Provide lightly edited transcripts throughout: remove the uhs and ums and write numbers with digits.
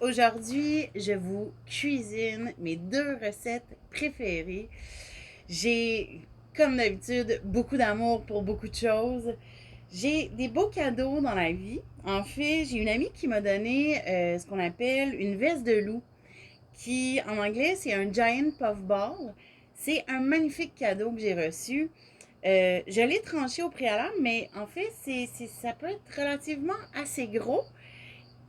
Aujourd'hui, je vous cuisine mes deux recettes préférées. J'ai, comme d'habitude, beaucoup d'amour pour beaucoup de choses. J'ai des beaux cadeaux dans la vie. En fait, j'ai une amie qui m'a donné ce qu'on appelle une veste de loup, qui en anglais c'est un Giant Puffball. C'est un magnifique cadeau que j'ai reçu. Je l'ai tranché au préalable, mais en fait, ça peut être relativement assez gros.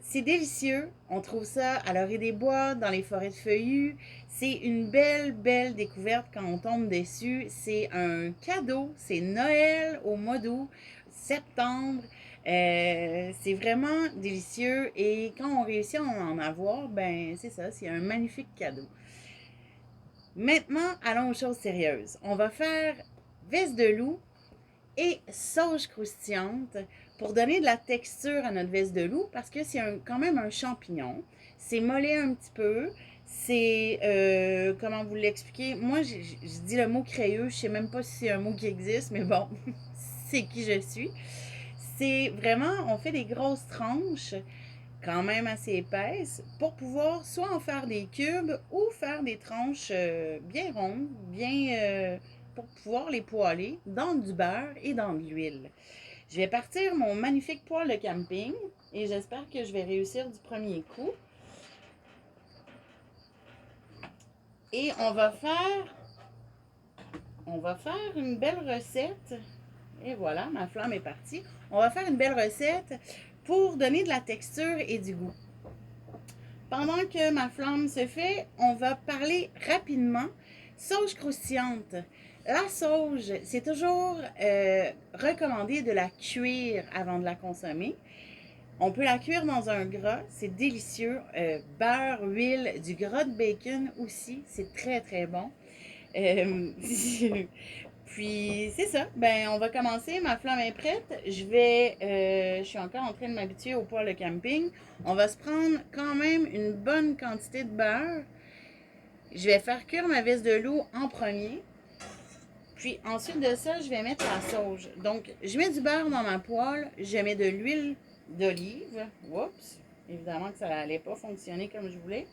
C'est délicieux. On trouve ça à l'orée des bois, dans les forêts de feuillus. C'est une belle, belle découverte quand on tombe dessus. C'est un cadeau. C'est Noël au mois d'août, septembre. C'est vraiment délicieux. Et quand on réussit à en avoir, ben c'est ça, c'est un magnifique cadeau. Maintenant, allons aux choses sérieuses. On va faire veste de loup et sauge croustillante pour donner de la texture à notre veste de loup parce que c'est quand même un champignon. C'est mollet un petit peu. C'est, comment vous l'expliquer? Moi, je dis le mot crayeux. Je sais même pas si c'est un mot qui existe, mais bon, c'est qui je suis. C'est vraiment, on fait des grosses tranches quand même assez épaisses pour pouvoir soit en faire des cubes ou faire des tranches bien rondes, bien pour pouvoir les poêler dans du beurre et dans de l'huile. Je vais partir mon magnifique poêle de camping et j'espère que je vais réussir du premier coup. Et on va faire une belle recette. Et voilà, ma flamme est partie. On va faire une belle recette pour donner de la texture et du goût. Pendant que ma flamme se fait, on va parler rapidement sauge croustillante. La sauge, c'est toujours recommandé de la cuire avant de la consommer. On peut la cuire dans un gras, c'est délicieux. Beurre, huile, du gras de bacon aussi, c'est très très bon. Euh, Puis c'est ça. Ben on va commencer. Ma flamme est prête. Je suis encore en train de m'habituer au poêle de camping. On va se prendre quand même une bonne quantité de beurre. Je vais faire cuire ma veste de loup en premier. Puis ensuite de ça, je vais mettre la sauge. Donc, je mets du beurre dans ma poêle. Je mets de l'huile d'olive. Oups! Évidemment que ça n'allait pas fonctionner comme je voulais.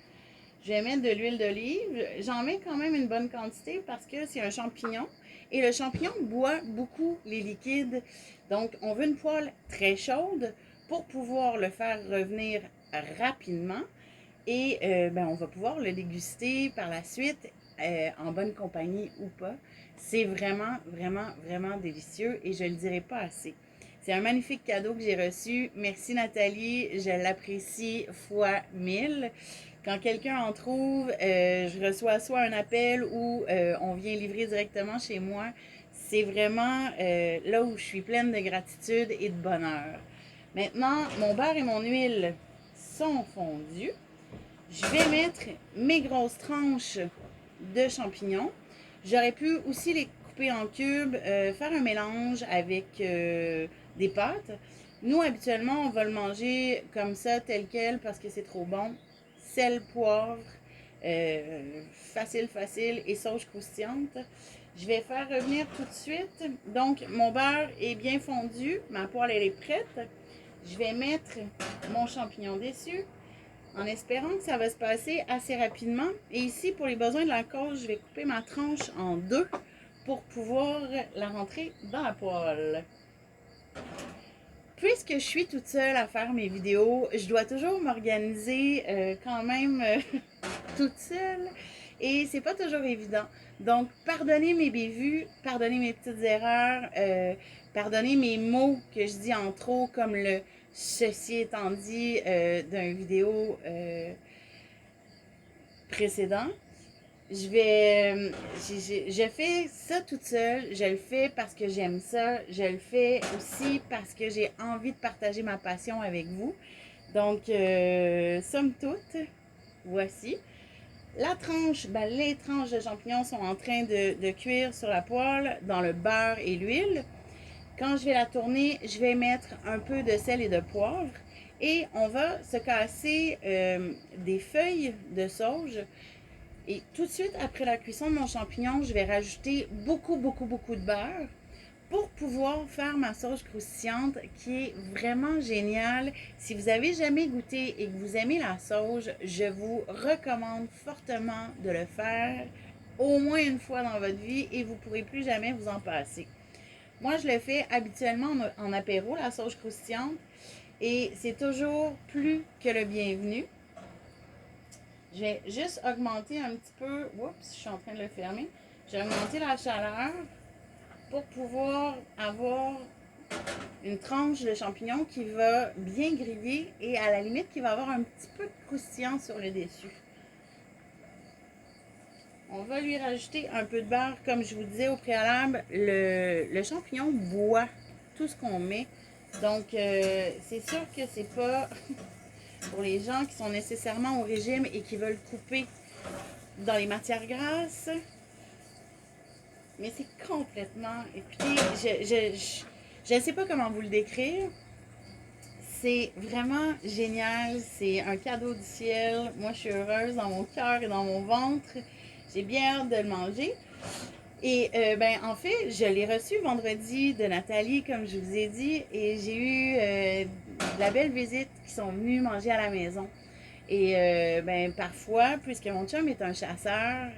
Je vais mettre de l'huile d'olive. J'en mets quand même une bonne quantité parce que c'est un champignon. Et le champignon boit beaucoup les liquides. Donc, on veut une poêle très chaude pour pouvoir le faire revenir rapidement. Et ben, on va pouvoir le déguster par la suite en bonne compagnie ou pas. C'est vraiment, vraiment, vraiment délicieux et je ne le dirai pas assez. C'est un magnifique cadeau que j'ai reçu. Merci Nathalie, je l'apprécie fois 1000. Quand quelqu'un en trouve, je reçois soit un appel ou on vient livrer directement chez moi. C'est vraiment là où je suis pleine de gratitude et de bonheur. Maintenant, mon beurre et mon huile sont fondus. Je vais mettre mes grosses tranches de champignons. J'aurais pu aussi les couper en cubes, faire un mélange avec des pâtes. Nous, habituellement, on va le manger comme ça, tel quel, parce que c'est trop bon. Sel, poivre, facile, facile, et sauge croustillante. Je vais faire revenir tout de suite. Donc, mon beurre est bien fondu. Ma poêle, elle est prête. Je vais mettre mon champignon dessus en espérant que ça va se passer assez rapidement. Et ici, pour les besoins de la cause, je vais couper ma tranche en deux pour pouvoir la rentrer dans la poêle. Puisque je suis toute seule à faire mes vidéos, je dois toujours m'organiser quand même toute seule. Et c'est pas toujours évident. Donc, pardonnez mes bévues, pardonnez mes petites erreurs, pardonnez mes mots que je dis en trop, comme le ceci étant dit d'une vidéo précédent. Je fais ça toute seule. Je le fais parce que j'aime ça. Je le fais aussi parce que j'ai envie de partager ma passion avec vous. Donc, somme toute, voici. La tranche, ben, les tranches de champignons sont en train de cuire sur la poêle dans le beurre et l'huile. Quand je vais la tourner, je vais mettre un peu de sel et de poivre et on va se casser des feuilles de sauge. Et tout de suite après la cuisson de mon champignon, je vais rajouter beaucoup, beaucoup, beaucoup de beurre pour pouvoir faire ma sauce croustillante qui est vraiment géniale. Si vous avez jamais goûté et que vous aimez la sauge, je vous recommande fortement de le faire au moins une fois dans votre vie et vous ne pourrez plus jamais vous en passer. Moi, je le fais habituellement en apéro, la sauge croustillante, et c'est toujours plus que le bienvenu. Je vais juste augmenter un petit peu, oups, je suis en train de le fermer, je vais augmenter la chaleur pour pouvoir avoir une tranche de champignon qui va bien griller et à la limite qui va avoir un petit peu de croustillant sur le dessus. On va lui rajouter un peu de beurre. Comme je vous disais au préalable, le champignon boit tout ce qu'on met. Donc, c'est sûr que c'est pas pour les gens qui sont nécessairement au régime et qui veulent couper dans les matières grasses. Mais c'est complètement... Écoutez, je ne sais pas comment vous le décrire. C'est vraiment génial. C'est un cadeau du ciel. Moi, je suis heureuse dans mon cœur et dans mon ventre. J'ai bien hâte de le manger. Et en fait, je l'ai reçu vendredi de Nathalie, comme je vous ai dit, et j'ai eu de la belle visite qui sont venus manger à la maison. Et parfois, puisque mon chum est un chasseur,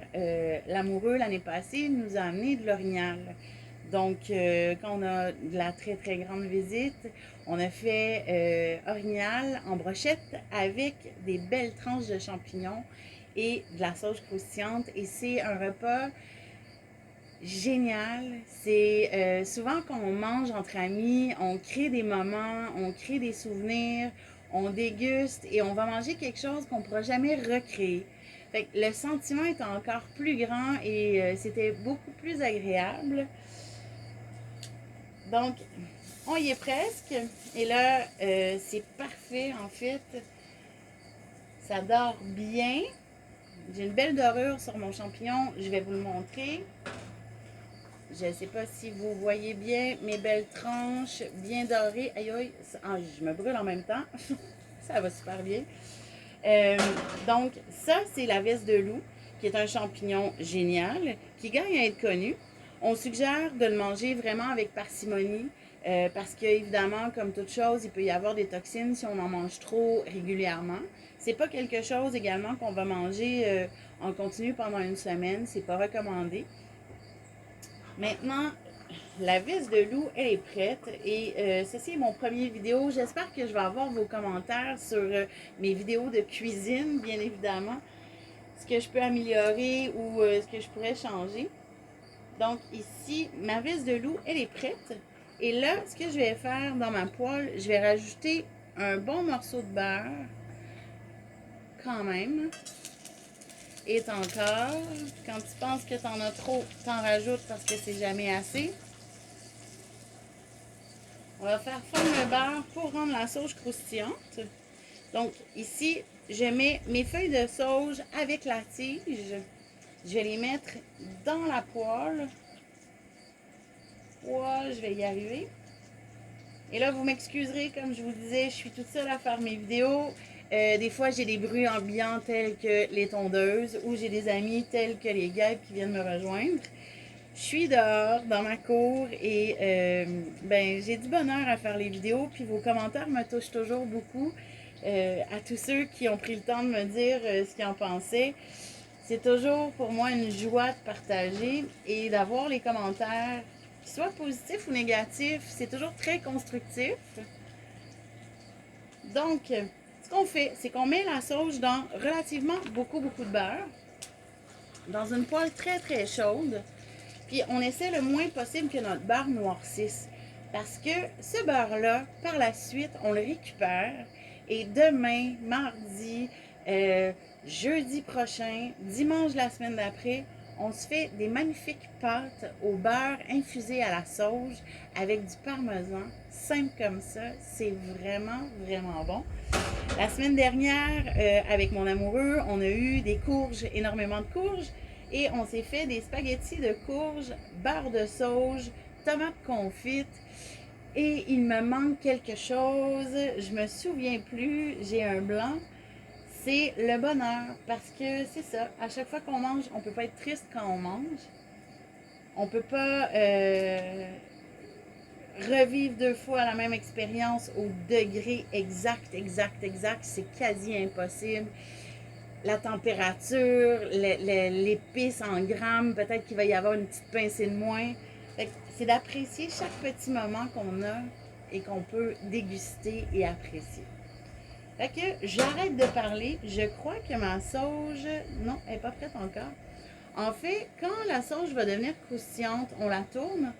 l'amoureux l'année passée nous a amené de l'orignal. Donc, quand on a de la très très grande visite, on a fait orignal en brochette avec des belles tranches de champignons et de la sauge croustillante. Et c'est un repas génial. C'est souvent quand on mange entre amis, on crée des moments, on crée des souvenirs, on déguste et on va manger quelque chose qu'on ne pourra jamais recréer. Fait que le sentiment est encore plus grand et c'était beaucoup plus agréable. Donc, on y est presque. Et là, c'est parfait en fait. Ça dort bien. J'ai une belle dorure sur mon champignon. Je vais vous le montrer. Je ne sais pas si vous voyez bien mes belles tranches bien dorées. Aïe aïe, je me brûle en même temps. Ça va super bien. Donc, ça, c'est la veste de loup, qui est un champignon génial, qui gagne à être connu. On suggère de le manger vraiment avec parcimonie, parce qu'évidemment, comme toute chose, il peut y avoir des toxines si on en mange trop régulièrement. C'est pas quelque chose également qu'on va manger en continu pendant une semaine, c'est pas recommandé. Maintenant, la vis de loup, elle est prête et ceci est mon premier vidéo. J'espère que je vais avoir vos commentaires sur mes vidéos de cuisine, bien évidemment. Ce que je peux améliorer ou ce que je pourrais changer. Donc ici, ma vis de loup, elle est prête. Et là, ce que je vais faire dans ma poêle, je vais rajouter un bon morceau de beurre. Quand même. Et encore, quand tu penses que tu en as trop, tu en rajoutes parce que c'est jamais assez. On va faire fondre le beurre pour rendre la sauge croustillante. Donc ici, je mets mes feuilles de sauge avec la tige. Je vais les mettre dans la poêle. Ouais, je vais y arriver. Et là, vous m'excuserez, comme je vous disais, je suis toute seule à faire mes vidéos. Des fois, j'ai des bruits ambiants tels que les tondeuses ou j'ai des amis tels que les guêpes qui viennent me rejoindre. Je suis dehors, dans ma cour et j'ai du bonheur à faire les vidéos. Puis vos commentaires me touchent toujours beaucoup. À tous ceux qui ont pris le temps de me dire ce qu'ils en pensaient. C'est toujours pour moi une joie de partager et d'avoir les commentaires, qu'ils soient positifs ou négatifs. C'est toujours très constructif. Donc, ce qu'on fait, c'est qu'on met la sauge dans relativement beaucoup de beurre, dans une poêle très très chaude. Puis on essaie le moins possible que notre beurre noircisse. Parce que ce beurre-là, par la suite, on le récupère. Et demain, mardi, jeudi prochain, dimanche la semaine d'après, on se fait des magnifiques pâtes au beurre infusé à la sauge avec du parmesan. Simple comme ça, c'est vraiment, vraiment bon. La semaine dernière, avec mon amoureux, on a eu des courges, énormément de courges. Et on s'est fait des spaghettis de courges, beurre de sauge, tomates confites. Et il me manque quelque chose. Je me souviens plus. J'ai un blanc. C'est le bonheur. Parce que c'est ça. À chaque fois qu'on mange, on ne peut pas être triste quand on mange. On ne peut pas revivre 2 fois la même expérience au degré exact, c'est quasi impossible. La température, l'épice en grammes, peut-être qu'il va y avoir une petite pincée de moins. C'est d'apprécier chaque petit moment qu'on a et qu'on peut déguster et apprécier. Fait que j'arrête de parler. Je crois que ma sauge, non, elle n'est pas prête encore. En fait, quand la sauge va devenir croustillante, on la tourne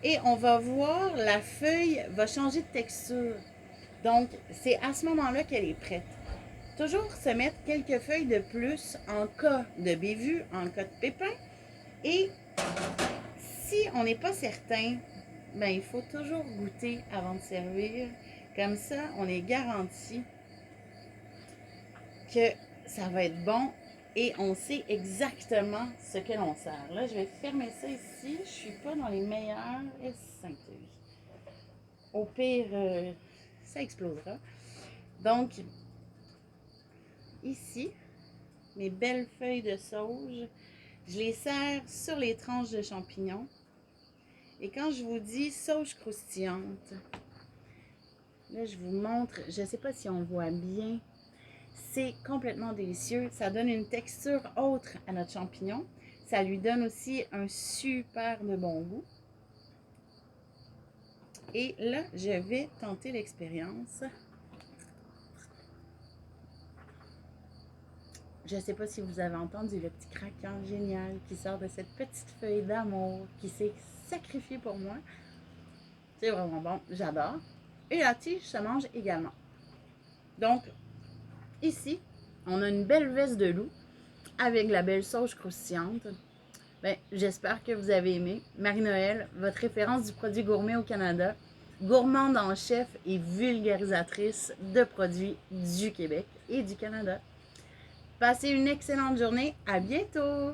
et on va voir la feuille va changer de texture. Donc, c'est à ce moment-là qu'elle est prête. Toujours se mettre quelques feuilles de plus en cas de bévue, en cas de pépin. Et si on n'est pas certain, ben, il faut toujours goûter avant de servir. Comme ça, on est garanti que ça va être bon et on sait exactement ce que l'on sert. Là, je vais fermer ça ici. Je ne suis pas dans les meilleurs. Au pire, ça explosera. Donc, ici, mes belles feuilles de sauge, je les sers sur les tranches de champignons. Et quand je vous dis sauge croustillante, là, je vous montre, je ne sais pas si on voit bien, c'est complètement délicieux. Ça donne une texture autre à notre champignon. Ça lui donne aussi un super de bon goût. Et là, je vais tenter l'expérience. Je ne sais pas si vous avez entendu le petit craquant génial qui sort de cette petite feuille d'amour qui s'est sacrifiée pour moi. C'est vraiment bon, j'adore. Et la tige se mange également. Donc, ici, on a une belle veste de loup avec la belle sauge croustillante. Ben, j'espère que vous avez aimé. Marie-Noël, votre référence du produit gourmet au Canada, gourmande en chef et vulgarisatrice de produits du Québec et du Canada. Passez une excellente journée. À bientôt!